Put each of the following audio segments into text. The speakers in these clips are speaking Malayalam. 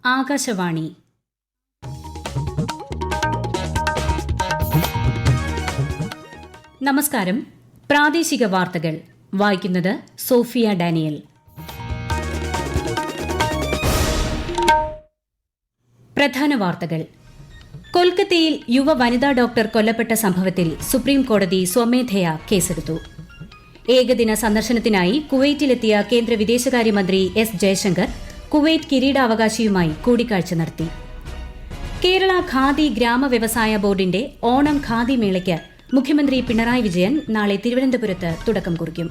ആകാശവാണി. നമസ്കാരം. പ്രാദേശിക വാർത്തകൾ വായിക്കുന്നത് സോഫിയ ഡാനിയൽ. പ്രധാന വാർത്തകൾ. കൊൽക്കത്തയിൽ യുവ വനിതാ ഡോക്ടർ കൊല്ലപ്പെട്ട സംഭവത്തിൽ സുപ്രീംകോടതി സ്വമേധയാ കേസെടുത്തു. ഏകദിന സന്ദർശനത്തിനായി കുവൈറ്റിലെത്തിയ കേന്ദ്ര വിദേശകാര്യമന്ത്രി എസ് ജയശങ്കർ കുവൈറ്റ് കിരീടാവകാശിയുമായി കൂടിക്കാഴ്ച നടത്തി. കേരള ഖാദി ഗ്രാമ വ്യവസായ ബോർഡിന്റെ ഓണം ഖാദി മേളയ്ക്ക് മുഖ്യമന്ത്രി പിണറായി വിജയൻ നാളെ തിരുവനന്തപുരത്ത് തുടക്കം കുറിക്കും.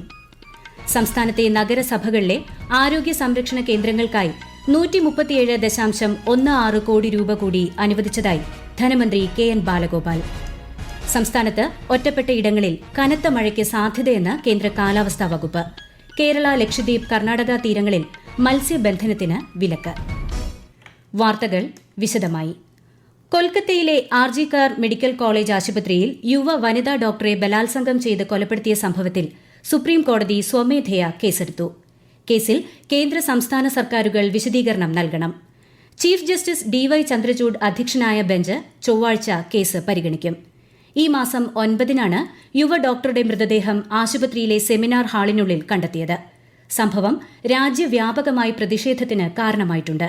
സംസ്ഥാനത്തെ നഗരസഭകളിലെ ആരോഗ്യ സംരക്ഷണ കേന്ദ്രങ്ങൾക്കായി 137.16 കോടി രൂപ കൂടി അനുവദിച്ചതായി ധനമന്ത്രി കെ.എൻ. ബാലഗോപാൽ. സംസ്ഥാനത്ത് ഒറ്റപ്പെട്ട ഇടങ്ങളിൽ കനത്ത മഴയ്ക്ക് സാധ്യതയെന്ന് കേന്ദ്ര കാലാവസ്ഥാ വകുപ്പ്. കേരള, ലക്ഷദ്വീപ്, കർണാടക തീരങ്ങളിൽ മത്സ്യബന്ധനത്തിന് വിലക്ക്. വാർത്തകൾ വിശദമായി. കൊൽക്കത്തയിലെ ആർജി കർ മെഡിക്കൽ കോളേജ് ആശുപത്രിയിൽ യുവ വനിതാ ഡോക്ടറെ ബലാത്സംഗം ചെയ്ത് കൊലപ്പെടുത്തിയ സംഭവത്തിൽ സുപ്രീംകോടതി സ്വമേധയാ കേസെടുത്തു. കേസിൽ കേന്ദ്ര സംസ്ഥാന സർക്കാരുകൾ വിശദീകരണം നൽകണം. ചീഫ് ജസ്റ്റിസ് DY ചന്ദ്രചൂഡ് അധ്യക്ഷനായ ബെഞ്ച് ചൊവ്വാഴ്ച കേസ് പരിഗണിക്കും. ഈ മാസം 9-നാണ് യുവ ഡോക്ടറുടെ മൃതദേഹം ആശുപത്രിയിലെ സെമിനാർ ഹാളിനുള്ളിൽ കണ്ടെത്തിയത്. സംഭവം രാജ്യവ്യാപകമായി പ്രതിഷേധത്തിന് കാരണമായിട്ടുണ്ട്.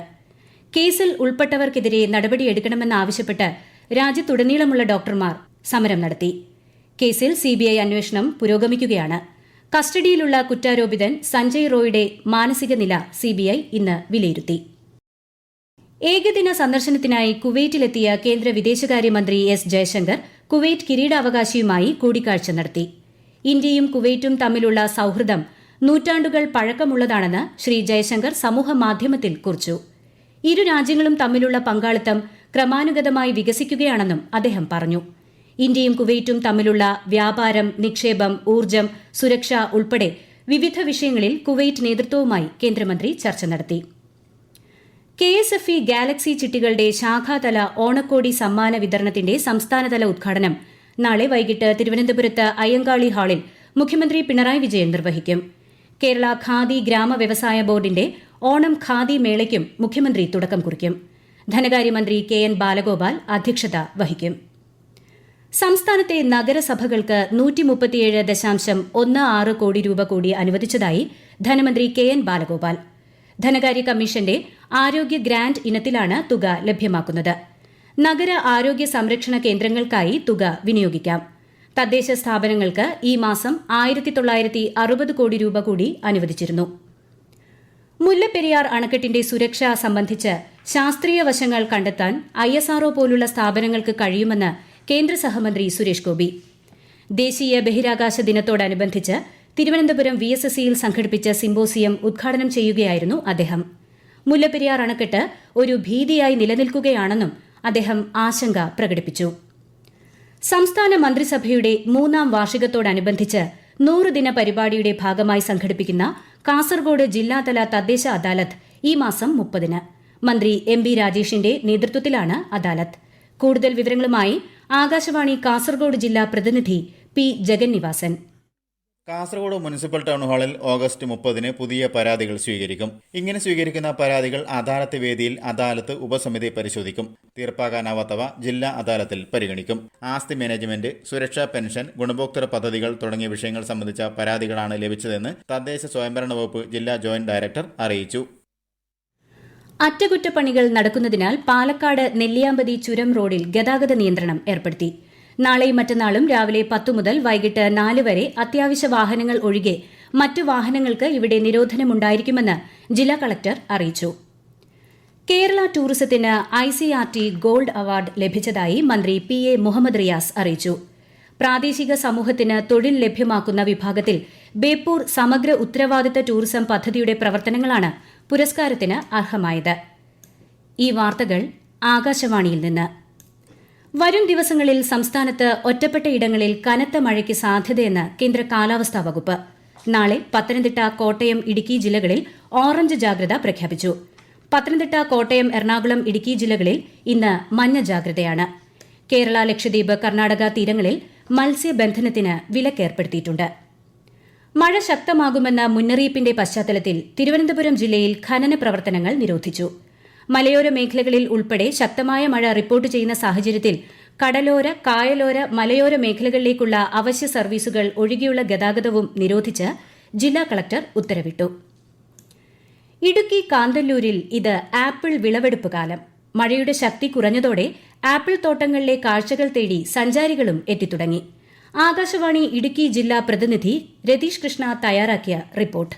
കേസിൽ ഉൾപ്പെട്ടവർക്കെതിരെ നടപടിയെടുക്കണമെന്നാവശ്യപ്പെട്ട് രാജ്യത്തുടനീളമുള്ള ഡോക്ടർമാർ സമരം നടത്തി. കേസിൽ CBI അന്വേഷണം പുരോഗമിക്കുകയാണ്. കസ്റ്റഡിയിലുള്ള കുറ്റാരോപിതൻ സഞ്ജയ് റോയുടെ മാനസിക നില CBI ഇന്ന് വിലയിരുത്തി. ഏകദിന സന്ദർശനത്തിനായി കുവൈറ്റിലെത്തിയ കേന്ദ്ര വിദേശകാര്യമന്ത്രി എസ് ജയശങ്കർ കുവൈറ്റ് കിരീടാവകാശിയുമായി കൂടിക്കാഴ്ച നടത്തി. ഇന്ത്യയും കുവൈറ്റും തമ്മിലുള്ള സൌഹൃദം നൂറ്റാണ്ടുകൾ പഴക്കമുള്ളതാണെന്ന് ശ്രീ ജയശങ്കർ സമൂഹമാധ്യമത്തിൽ കുറിച്ചു. ഇരു രാജ്യങ്ങളും തമ്മിലുള്ള പങ്കാളിത്തം ക്രമാനുഗതമായി വികസിക്കുകയാണെന്നും അദ്ദേഹം പറഞ്ഞു. ഇന്ത്യയും കുവൈറ്റും തമ്മിലുള്ള വ്യാപാരം, നിക്ഷേപം, ഊർജ്ജം, സുരക്ഷ ഉൾപ്പെടെ വിവിധ വിഷയങ്ങളിൽ കുവൈറ്റ് നേതൃത്വവുമായി കേന്ദ്രമന്ത്രി ചർച്ച നടത്തി. KSFE ഗാലക്സി ചിട്ടികളുടെ ശാഖാതല ഓണക്കോടി സമ്മാന വിതരണത്തിന്റെ സംസ്ഥാനതല ഉദ്ഘാടനം നാളെ വൈകിട്ട് തിരുവനന്തപുരത്ത് അയ്യങ്കാളി ഹാളിൽ മുഖ്യമന്ത്രി പിണറായി വിജയൻ നിർവഹിക്കും. കേരള ഖാദി ഗ്രാമ വ്യവസായ ബോർഡിന്റെ ഓണം ഖാദി മേളയ്ക്കും മുഖ്യമന്ത്രി തുടക്കം കുറിക്കും. ധനകാര്യമന്ത്രി കെ.എൻ. ബാലഗോപാൽ അധ്യക്ഷത വഹിക്കും. സംസ്ഥാനത്തെ നഗരസഭകൾക്ക് 137.16 കോടി രൂപ കൂടി അനുവദിച്ചതായി ധനമന്ത്രി കെ.എൻ. ബാലഗോപാൽ. ധനകാര്യ കമ്മീഷന്റെ ആരോഗ്യ ഗ്രാന്റ് ഇനത്തിലാണ് തുക ലഭ്യമാക്കുന്നത്. നഗര ആരോഗ്യ സംരക്ഷണ കേന്ദ്രങ്ങൾക്കായി തുക വിനിയോഗിക്കാം. തദ്ദേശ സ്ഥാപനങ്ങൾക്ക് ഈ മാസം 1960 കോടി രൂപ കൂടി അനുവദിച്ചിരുന്നു. മുല്ലപ്പെരിയാർ അണക്കെട്ടിന്റെ സുരക്ഷ സംബന്ധിച്ച് ശാസ്ത്രീയ വശങ്ങൾ കണ്ടെത്താൻ ISRO പോലുള്ള സ്ഥാപനങ്ങൾക്ക് കഴിയുമെന്ന് കേന്ദ്ര സഹമന്ത്രി സുരേഷ് ഗോപി. ദേശീയ ബഹിരാകാശ ദിനത്തോടനുബന്ധിച്ച് തിരുവനന്തപുരം VSSCയിൽ സംഘടിപ്പിച്ച സിംപോസിയം ഉദ്ഘാടനം ചെയ്യുകയായിരുന്നു അദ്ദേഹം. മുല്ലപ്പെരിയാർ അണക്കെട്ട് ഒരു ഭീതിയായി നിലനിൽക്കുകയാണെന്നും അദ്ദേഹം ആശങ്ക പ്രകടിപ്പിച്ചു. സംസ്ഥാന മന്ത്രിസഭയുടെ 3-ാം വാർഷികത്തോടനുബന്ധിച്ച് 100 ദിന പരിപാടിയുടെ ഭാഗമായി സംഘടിപ്പിക്കുന്ന കാസർഗോഡ് ജില്ലാതല തദ്ദേശ അദാലത്ത് ഈ മാസം 30-ന് മന്ത്രി MB രാജേഷിന്റെ നേതൃത്വത്തിലാണ് അദാലത്ത്. കൂടുതൽ വിവരങ്ങളുമായി ആകാശവാണി കാസർഗോഡ് ജില്ലാ പ്രതിനിധി P Jagannivasan. Kasaragod municipal town ഹാളിൽ ഓഗസ്റ്റ് 30-ന് പുതിയ പരാതികൾ സ്വീകരിക്കും. ഇങ്ങനെ സ്വീകരിക്കുന്ന പരാതികൾ അദാലത്ത് വേദിയിൽ അദാലത്ത് ഉപസമിതി പരിശോധിക്കും. തീർപ്പാകാനാവാത്തവ ജില്ലാ അദാലത്തിൽ പരിഗണിക്കും. ആസ്തി മാനേജ്മെന്റ്, സുരക്ഷാ പെൻഷൻ, ഗുണഭോക്തൃ പദ്ധതികൾ തുടങ്ങിയ വിഷയങ്ങൾ സംബന്ധിച്ച പരാതികളാണ് ലഭിച്ചതെന്ന് തദ്ദേശ സ്വയംഭരണ വകുപ്പ് ജില്ലാ ജോയിന്റ് ഡയറക്ടർ അറിയിച്ചു. അറ്റകുറ്റപ്പണികൾ നടക്കുന്നതിനാൽ പാലക്കാട് നെല്ലിയാമ്പതി ചുരം റോഡിൽ ഗതാഗത നിയന്ത്രണം ഏർപ്പെടുത്തി. നാളെയും മറ്റന്നാളും രാവിലെ 10 മുതൽ വൈകിട്ട് 4 വരെ അത്യാവശ്യ വാഹനങ്ങൾ ഒഴികെ മറ്റു വാഹനങ്ങൾക്ക് ഇവിടെ നിരോധനമുണ്ടായിരിക്കുമെന്ന് ജില്ലാ കളക്ടർ അറിയിച്ചു. കേരള ടൂറിസത്തിന് ICRT ഗോൾഡ് അവാർഡ് ലഭിച്ചതായി മന്ത്രി PA മുഹമ്മദ് റിയാസ് അറിയിച്ചു. പ്രാദേശിക സമൂഹത്തിന് തൊഴിൽ ലഭ്യമാക്കുന്ന വിഭാഗത്തിൽ ബേപ്പൂർ സമഗ്ര ഉത്തരവാദിത്ത ടൂറിസം പദ്ധതിയുടെ പ്രവർത്തനങ്ങളാണ് പുരസ്കാരത്തിന് അർഹമായത്. ഈ വാർത്തകൾ ആകാശവാണിയിൽ നിന്ന്. വരും ദിവസങ്ങളിൽ സംസ്ഥാനത്ത് ഒറ്റപ്പെട്ട ഇടങ്ങളിൽ കനത്ത മഴയ്ക്ക് സാധ്യതയെന്ന് കേന്ദ്ര കാലാവസ്ഥാ വകുപ്പ്. നാളെ പത്തനംതിട്ട, കോട്ടയം, ഇടുക്കി ജില്ലകളിൽ ഓറഞ്ച് ജാഗ്രത പ്രഖ്യാപിച്ചു. പത്തനംതിട്ട, കോട്ടയം, എറണാകുളം, ഇടുക്കി ജില്ലകളിൽ ഇന്ന് മഞ്ഞ ജാഗ്രതയാണ്. കേരള, ലക്ഷദ്വീപ്, കർണാടക തീരങ്ങളിൽ മത്സ്യബന്ധനത്തിന് വിലക്കേർപ്പെടുത്തിയിട്ടുണ്ട്. മഴ ശക്തമാകുമെന്ന മുന്നറിയിപ്പിന്റെ പശ്ചാത്തലത്തിൽ തിരുവനന്തപുരം ജില്ലയിൽ ഖനന പ്രവർത്തനങ്ങൾ നിരോധിച്ചു. മലയോര മേഖലകളിൽ ഉൾപ്പെടെ ശക്തമായ മഴ റിപ്പോർട്ട് ചെയ്യുന്ന സാഹചര്യത്തിൽ കടലോര, കായലോര, മലയോര മേഖലകളിലേക്കുള്ള അവശ്യ സർവീസുകൾ ഒഴികെയുള്ള ഗതാഗതവും നിരോധിച്ച് ജില്ലാ കളക്ടർ ഉത്തരവിട്ടു. ഇടുക്കി കാന്തല്ലൂരിൽ ഇത് ആപ്പിൾ വിളവെടുപ്പ് കാലം. മഴയുടെ ശക്തി കുറഞ്ഞതോടെ ആപ്പിൾ തോട്ടങ്ങളിലെ കാഴ്ചകൾ തേടി സഞ്ചാരികളും എത്തിത്തുടങ്ങി. ആകാശവാണി ഇടുക്കി ജില്ലാ പ്രതിനിധി രതീഷ് കൃഷ്ണ തയ്യാറാക്കിയ റിപ്പോർട്ട്.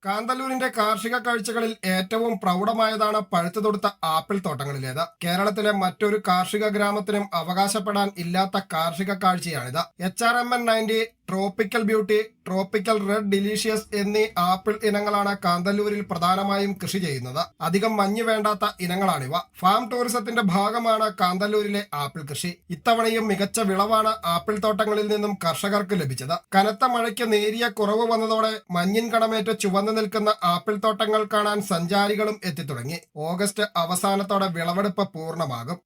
കാന്തല്ലൂരിന്റെ കാർഷിക കാഴ്ചകളിൽ ഏറ്റവും പ്രൗഢമായതാണ് പഴുത്തു തൊടുത്ത ആപ്പിൾ തോട്ടങ്ങളിലേത്. കേരളത്തിലെ മറ്റൊരു കാർഷിക ഗ്രാമത്തിനും അവകാശപ്പെടാൻ ഇല്ലാത്ത കാർഷിക കാഴ്ചയാണിത്. HRMN 90, tropical beauty, tropical red delicious എന്നീ ആപ്പിൾ ഇനങ്ങളാണ് കാന്തല്ലൂരിൽ പ്രധാനമായും കൃഷി ചെയ്യുന്നത്. അധികം മഞ്ഞ് വേണ്ടാത്ത ഇനങ്ങളാണിവ. ഫാം ടൂറിസത്തിന്റെ ഭാഗമാണ് കാന്തല്ലൂരിലെ ആപ്പിൾ കൃഷി. ഇത്തവണയും മികച്ച വിളവാണ് ആപ്പിൾ തോട്ടങ്ങളിൽ നിന്നും കർഷകർക്ക് ലഭിച്ചത്. കനത്ത മഴയ്ക്ക് നേരിയ കുറവ് വന്നതോടെ മഞ്ഞിൻ കടമേറ്റ് ചുവന്നു നിൽക്കുന്ന ആപ്പിൾ തോട്ടങ്ങൾ കാണാൻ സഞ്ചാരികളും എത്തിത്തുടങ്ങി. ഓഗസ്റ്റ് അവസാനത്തോടെ വിളവെടുപ്പ് പൂർണ്ണമാകും.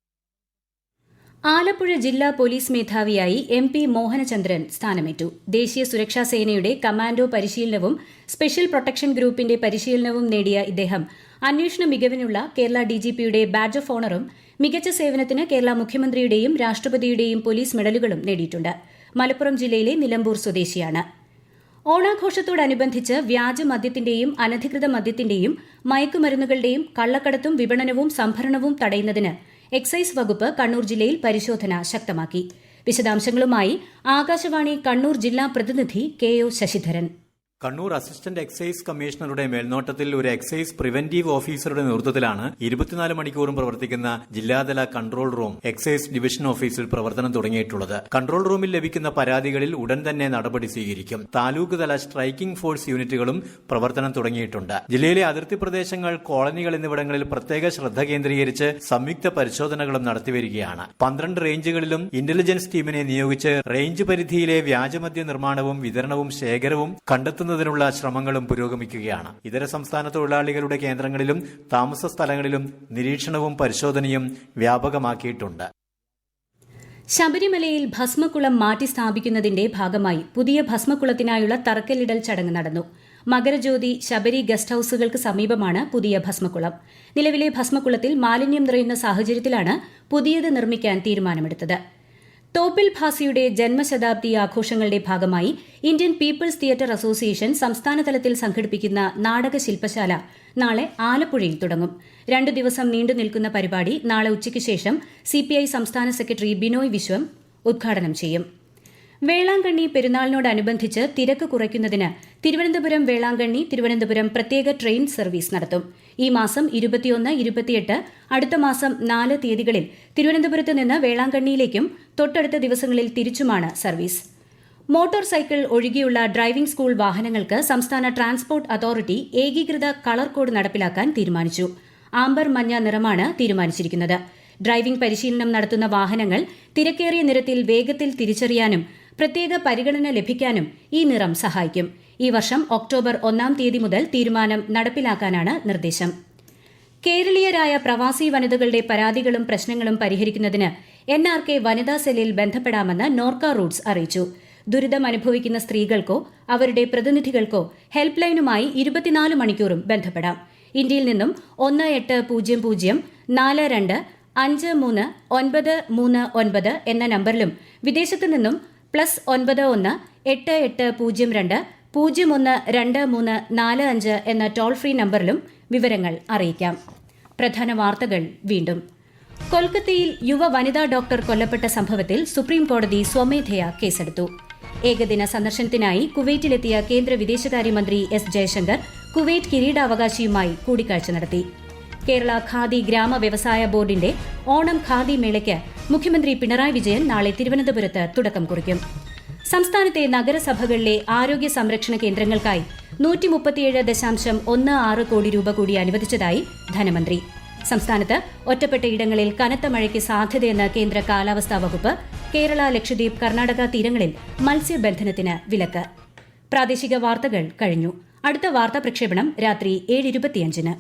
ആലപ്പുഴ ജില്ലാ പോലീസ് മേധാവിയായി MP മോഹനചന്ദ്രൻ സ്ഥാനമേറ്റു. ദേശീയ സുരക്ഷാ സേനയുടെ കമാൻഡോ പരിശീലനവും സ്പെഷ്യൽ പ്രൊട്ടക്ഷൻ ഗ്രൂപ്പിന്റെ പരിശീലനവും നേടിയ ഇദ്ദേഹം അന്വേഷണ മികവിനുള്ള കേരള DGPയുടെ ബാഡ്ജ് ഓഫ് ഓണറും മികച്ച സേവനത്തിന് കേരള മുഖ്യമന്ത്രിയുടെയും രാഷ്ട്രപതിയുടെയും പോലീസ് മെഡലുകളും നേടിയിട്ടുണ്ട്. മലപ്പുറം ജില്ലയിലെ നിലമ്പൂർ സ്വദേശിയാണ്. ഓണാഘോഷത്തോടനുബന്ധിച്ച് വ്യാജ മദ്യത്തിന്റെയും അനധികൃത മദ്യത്തിന്റെയും മയക്കുമരുന്നുകളുടെയും കള്ളക്കടത്തും വിപണനവും സംഭരണവും തടയുന്നതിന് എക്സൈസ് വകുപ്പ് കണ്ണൂർ ജില്ലയിൽ പരിശോധന ശക്തമാക്കി. വിശദാംശങ്ങളുമായി ആകാശവാണി കണ്ണൂർ ജില്ലാ പ്രതിനിധി KO Sasidharan. Kannur assistant excise കമ്മീഷണറുടെ മേൽനോട്ടത്തിൽ ഒരു എക്സൈസ് പ്രിവന്റീവ് ഓഫീസറുടെ നേതൃത്വത്തിലാണ് 24 മണിക്കൂറും പ്രവർത്തിക്കുന്ന ജില്ലാതല കൺട്രോൾ റൂം എക്സൈസ് ഡിവിഷൻ ഓഫീസിൽ പ്രവർത്തനം തുടങ്ങിയിട്ടുള്ളത്. കൺട്രോൾ റൂമിൽ ലഭിക്കുന്ന പരാതികളിൽ ഉടൻ തന്നെ നടപടി സ്വീകരിക്കും. താലൂക്ക് തല സ്ട്രൈക്കിംഗ് ഫോഴ്സ് യൂണിറ്റുകളും പ്രവർത്തനം തുടങ്ങിയിട്ടുണ്ട്. ജില്ലയിലെ അതിർത്തി പ്രദേശങ്ങൾ, കോളനികൾ എന്നിവിടങ്ങളിൽ പ്രത്യേക ശ്രദ്ധ കേന്ദ്രീകരിച്ച് സംയുക്ത പരിശോധനകളും നടത്തിവരികയാണ്. 12 റേഞ്ചുകളിലും ഇന്റലിജൻസ് ടീമിനെ നിയോഗിച്ച് റേഞ്ച് പരിധിയിലെ വ്യാജമദ്യ നിർമ്മാണവും വിതരണവും ശേഖരവും കണ്ടെത്തുന്നതിനുള്ള ശ്രമങ്ങളും പുരോഗമിക്കുകയാണ്. ഇതര സംസ്ഥാന തൊഴിലാളികളുടെ കേന്ദ്രങ്ങളിലും താമസ സ്ഥലങ്ങളിലും നിരീക്ഷണവും പരിശോധനയും വ്യാപകമാക്കിയിട്ടുണ്ട്. ശബരിമലയിൽ ഭസ്മക്കുളം മാറ്റി സ്ഥാപിക്കുന്നതിന്റെ ഭാഗമായി പുതിയ ഭസ്മക്കുളത്തിനായുള്ള തറക്കല്ലിടൽ ചടങ്ങ് നടന്നു. മകരജ്യോതി ശബരി ഗസ്റ്റ് ഹൌസുകൾക്ക് സമീപമാണ് പുതിയ ഭസ്മക്കുളം. നിലവിലെ ഭസ്മക്കുളത്തിൽ മാലിന്യം നിറയുന്ന സാഹചര്യത്തിലാണ് പുതിയത് നിർമ്മിക്കാൻ തീരുമാനമെടുത്തത്. തോപ്പിൽ ഭാസിയുടെ ജന്മശതാബ്ദി ആഘോഷങ്ങളുടെ ഭാഗമായി ഇന്ത്യൻ പീപ്പിൾസ് തിയേറ്റർ അസോസിയേഷൻ സംസ്ഥാനതലത്തിൽ സംഘടിപ്പിക്കുന്ന നാടക ശില്പശാല നാളെ ആലപ്പുഴയിൽ തുടങ്ങും. 2 ദിവസം നീണ്ടു നിൽക്കുന്ന പരിപാടി നാളെ ഉച്ചയ്ക്ക് ശേഷം CPI സംസ്ഥാന സെക്രട്ടറി ബിനോയ് വിശ്വം ഉദ്ഘാടനം ചെയ്യും. വേളാങ്കണ്ണി പെരുന്നാളിനോടനുബന്ധിച്ച് തിരക്ക് കുറയ്ക്കുന്നതിന് തിരുവനന്തപുരം വേളാങ്കണ്ണി തിരുവനന്തപുരം പ്രത്യേക ട്രെയിൻ സർവീസ് നടത്തും. ഈ മാസം 21, 28, അടുത്ത മാസം 4 തീയതികളിൽ തിരുവനന്തപുരത്ത് നിന്ന് വേളാങ്കണ്ണിയിലേക്കും തൊട്ടടുത്ത ദിവസങ്ങളിൽ തിരിച്ചുമാണ് സർവീസ്. മോട്ടോർ സൈക്കിൾ ഒഴികെയുള്ള ഡ്രൈവിംഗ് സ്കൂൾ വാഹനങ്ങൾക്ക് സംസ്ഥാന ട്രാൻസ്പോർട്ട് അതോറിറ്റി ഏകീകൃത കളർ കോഡ് നടപ്പിലാക്കാൻ തീരുമാനിച്ചു. ആംബർ മഞ്ഞ നിറമാണ് തീരുമാനിച്ചിരിക്കുന്നത്. ഡ്രൈവിംഗ് പരിശീലനം നടത്തുന്ന വാഹനങ്ങൾ തിരക്കേറിയ നിരത്തിൽ വേഗത്തിൽ തിരിച്ചറിയാനും പ്രത്യേക പരിഗണന ലഭിക്കാനും ഈ നിറം സഹായിക്കും. ഈ വർഷം ഒക്ടോബർ 1 തീയതി മുതൽ തീരുമാനം നടപ്പിലാക്കാനാണ് നിർദ്ദേശം. കേരളീയരായ പ്രവാസി വനിതകളുടെ പരാതികളും പ്രശ്നങ്ങളും പരിഹരിക്കുന്നതിന് NRK വനിതാ സെല്ലിൽ ബന്ധപ്പെടാമെന്ന് നോർക്ക റൂട്ട്സ് അറിയിച്ചു. ദുരിതമനുഭവിക്കുന്ന സ്ത്രീകൾക്കോ അവരുടെ പ്രതിനിധികൾക്കോ ഹെൽപ്പ് ലൈനുമായി 24 മണിക്കൂറും ബന്ധപ്പെടാം. ഇന്ത്യയിൽ നിന്നും 1800-42-53-939 എന്ന നമ്പറിലും വിദേശത്തു നിന്നും +91 8802 012345 എന്ന ടോൾ ഫ്രീ നമ്പറിലും വിവരങ്ങൾ അറിയിക്കാം. പ്രധാന വാർത്തകൾ വീണ്ടും. കൊൽക്കത്തയിൽ യുവ വനിതാ ഡോക്ടർ കൊല്ലപ്പെട്ട സംഭവത്തിൽ സുപ്രീം കോടതി സ്വമേധയാ കേസെടുത്തു. ഏകദിന സന്ദർശനത്തിനായി കുവൈറ്റിലെത്തിയ കേന്ദ്ര വിദേശകാര്യമന്ത്രി S ജയശങ്കർ കുവൈറ്റ് കിരീടാവകാശിയുമായി കൂടിക്കാഴ്ച നടത്തി. കേരള ഖാദി ഗ്രാമ വ്യവസായ ബോർഡിന്റെ ഓണം ഖാദി മേളയ്ക്ക് മുഖ്യമന്ത്രി പിണറായി വിജയൻ നാളെ തിരുവനന്തപുരത്ത് തുടക്കം കുറിക്കും. സംസ്ഥാനത്തെ നഗരസഭകളിലെ ആരോഗ്യ സംരക്ഷണ കേന്ദ്രങ്ങൾക്കായി 137.16 കോടി രൂപ കൂടി അനുവദിച്ചതായി ധനമന്ത്രി. സംസ്ഥാനത്ത് ഒറ്റപ്പെട്ട ഇടങ്ങളിൽ കനത്ത മഴയ്ക്ക് സാധ്യതയെന്ന് കേന്ദ്ര കാലാവസ്ഥാ വകുപ്പ്. കേരള, ലക്ഷദ്വീപ്, കർണാടക തീരങ്ങളിൽ മത്സ്യബന്ധനത്തിന് വിലക്ക്. പ്രാദേശിക വാർത്തകൾ കഴിഞ്ഞു. അടുത്ത വാർത്താ പ്രക്ഷേപണം രാത്രി 7:25.